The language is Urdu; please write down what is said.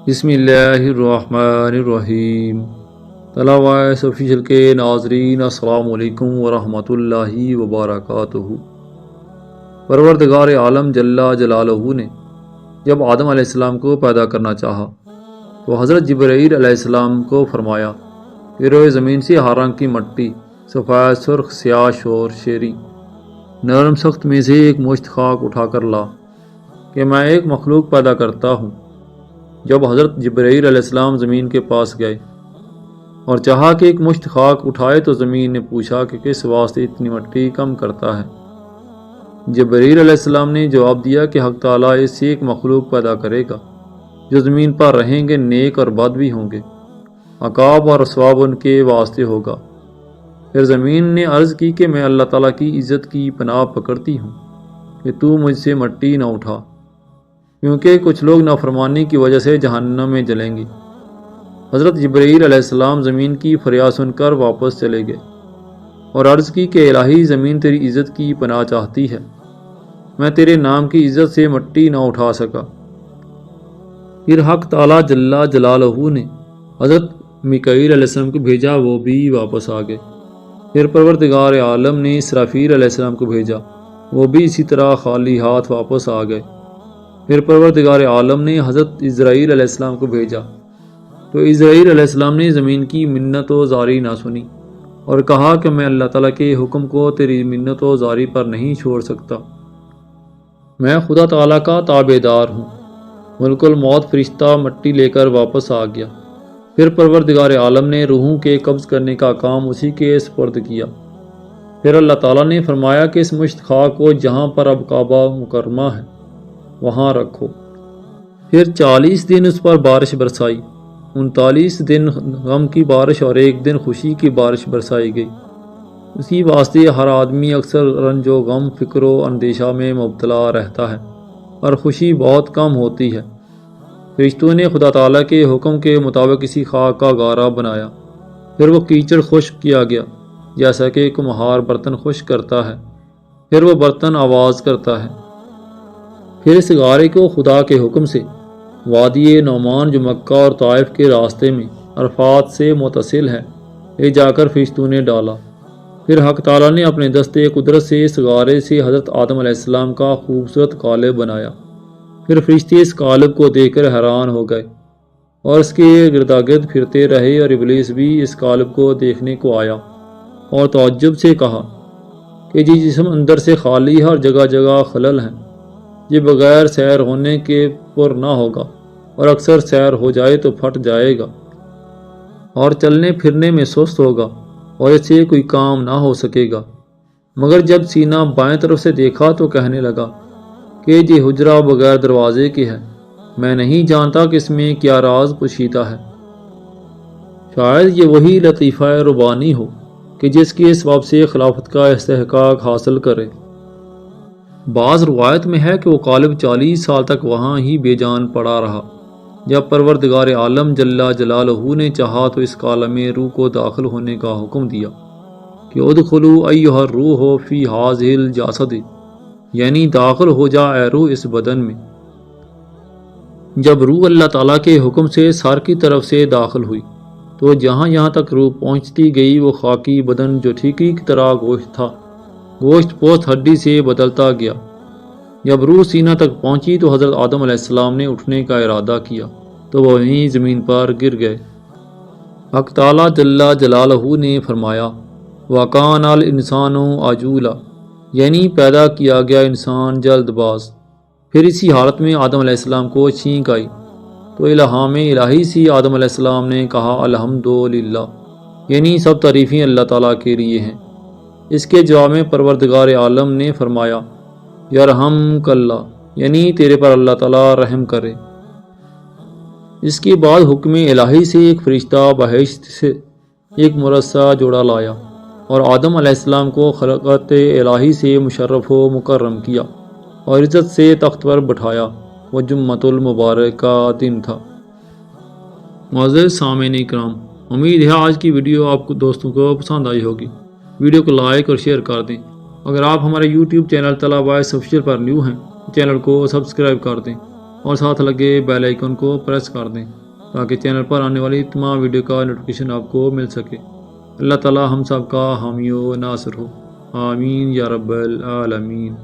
بسم اللہ الرحمن الرحیم۔ طلبہ وائس آفیشیل کے ناظرین السلام علیکم ورحمۃ اللہ وبرکاتہ۔ پروردگار عالم جل جلالہ نے جب آدم علیہ السلام کو پیدا کرنا چاہا تو حضرت جبرائیل علیہ السلام کو فرمایا کہ روئے زمین سے ہر رنگ کی مٹی، سفید، سرخ، سیاہ، شور، شیری، نرم سخت میں سے ایک مشت خاک اٹھا کر لا کہ میں ایک مخلوق پیدا کرتا ہوں۔ جب حضرت جبرائیل علیہ السلام زمین کے پاس گئے اور چاہا کہ ایک مشت خاک اٹھائے تو زمین نے پوچھا کہ کس واسطے اتنی مٹی کم کرتا ہے۔ جبرائیل علیہ السلام نے جواب دیا کہ حق تعالیٰ اس سے ایک مخلوق پیدا کرے گا جو زمین پر رہیں گے، نیک اور بد بھی ہوں گے، عقاب اور ثواب ان کے واسطے ہوگا۔ پھر زمین نے عرض کی کہ میں اللہ تعالیٰ کی عزت کی پناہ پکڑتی ہوں کہ تو مجھ سے مٹی نہ اٹھا، کیونکہ کچھ لوگ نافرمانی کی وجہ سے جہنم میں جلیں گے۔ حضرت جبرائیل علیہ السلام زمین کی فریاد سن کر واپس چلے گئے اور عرض کی کہ الہی، زمین تیری عزت کی پناہ چاہتی ہے، میں تیرے نام کی عزت سے مٹی نہ اٹھا سکا۔ پھر حق تعالیٰ جل جلالہ نے حضرت میکائیل علیہ السلام کو بھیجا، وہ بھی واپس آ گئے۔ پھر پروردگار عالم نے اسرافیل علیہ السلام کو بھیجا، وہ بھی اسی طرح خالی ہاتھ واپس آ گئے۔ پھر پروردگار عالم نے حضرت عزرائیل علیہ السلام کو بھیجا تو عزرائیل علیہ السلام نے زمین کی منت و زاری نہ سنی اور کہا کہ میں اللہ تعالیٰ کے حکم کو تیری منت و زاری پر نہیں چھوڑ سکتا، میں خدا تعالیٰ کا تابع دار ہوں۔ ملک الموت فرشتہ مٹی لے کر واپس آ گیا۔ پھر پروردگار عالم نے روحوں کے قبض کرنے کا کام اسی کے سپرد کیا۔ پھر اللہ تعالیٰ نے فرمایا کہ اس مشت خاک کو جہاں پر اب کعبہ مکرمہ ہے وہاں رکھو۔ پھر 40 دن اس پر بارش برسائی، 39 دن غم کی بارش اور 1 دن خوشی کی بارش برسائی گئی۔ اسی واسطے ہر آدمی اکثر رنج و غم، فکر و اندیشہ میں مبتلا رہتا ہے اور خوشی بہت کم ہوتی ہے۔ فرشتوں نے خدا تعالیٰ کے حکم کے مطابق اسی خاک کا غارہ بنایا، پھر وہ کیچڑ خشک کیا گیا جیسا کہ کمہار برتن خشک کرتا ہے، پھر وہ برتن آواز کرتا ہے۔ پھر اس غارے کو خدا کے حکم سے وادی نعمان جو مکہ اور طائف کے راستے میں عرفات سے متصل ہے لے جا کر فرشتوں نے ڈالا۔ پھر حق تعالیٰ نے اپنے دستے قدرت سے اس غارے سے حضرت آدم علیہ السلام کا خوبصورت قالب بنایا۔ پھر فرشتے اس قالب کو دیکھ کر حیران ہو گئے اور اس کے گرداگرد پھرتے رہے، اور ابلیس بھی اس قالب کو دیکھنے کو آیا اور تعجب سے کہا کہ جسم اندر سے خالی ہے اور جگہ جگہ خلل ہیں، یہ بغیر سیر ہونے کے پر نہ ہوگا، اور اکثر سیر ہو جائے تو پھٹ جائے گا اور چلنے پھرنے میں سست ہوگا اور اس سے کوئی کام نہ ہو سکے گا۔ مگر جب سینہ بائیں طرف سے دیکھا تو کہنے لگا کہ یہ حجرہ بغیر دروازے کے ہے، میں نہیں جانتا کہ اس میں کیا راز پوشیدہ ہے۔ شاید یہ وہی لطیفہ ربانی ہو کہ جس کے سبب سے خلافت کا استحقاق حاصل کرے۔ بعض روایت میں ہے کہ وہ قالب 40 سال تک وہاں ہی بے جان پڑا رہا۔ جب پروردگار عالم جل جلالہ نے چاہا تو اس کالم میں روح کو داخل ہونے کا حکم دیا کہ ادخلوا ایھا الروح فی ھذہ الجسد، یعنی داخل ہو جا اے روح اس بدن میں۔ جب روح اللہ تعالیٰ کے حکم سے سر کی طرف سے داخل ہوئی تو جہاں تک روح پہنچتی گئی وہ خاکی بدن جو ٹھیکی کی طرح گوشت تھا، گوشت پوست ہڈی سے بدلتا گیا۔ جب روح سینہ تک پہنچی تو حضرت آدم علیہ السلام نے اٹھنے کا ارادہ کیا تو وہ وہیں زمین پر گر گئے۔ حق تعالیٰ جل جلالہ نے فرمایا وَكَانَ الْإِنسَانُ عَجُولًا، یعنی پیدا کیا گیا انسان جلد باز۔ پھر اسی حالت میں آدم علیہ السلام کو چھینک آئی تو الہام الہی سی آدم علیہ السلام نے کہا الحمدللہ، یعنی سب تعریفیں اللہ تعالیٰ کے لیے ہیں۔ اس کے جواب میں پروردگار عالم نے فرمایا یرحمک اللہ، یعنی تیرے پر اللہ تعالیٰ رحم کرے۔ اس کے بعد حکم الہی سے ایک فرشتہ بہشت سے ایک مرصع جوڑا لایا اور آدم علیہ السلام کو خلقت الہی سے مشرف و مکرم کیا اور عزت سے تخت پر بٹھایا۔ وہ جمعۃ المبارک کا دن تھا۔ معزز سامعین اکرام، امید ہے آج کی ویڈیو آپ کو دوستوں کو پسند آئی ہوگی۔ ویڈیو کو لائک اور شیئر کر دیں۔ اگر آپ ہمارے یوٹیوب چینل طلبہ وائس آفیشیل پر نیو ہیں چینل کو سبسکرائب کر دیں اور ساتھ لگے بیل آئیکن کو پریس کر دیں تاکہ چینل پر آنے والی تمام ویڈیو کا نوٹیفیکیشن آپ کو مل سکے۔ اللہ تعالی ہم سب کا حامی و ناصر ہو، آمین یا رب العالمین۔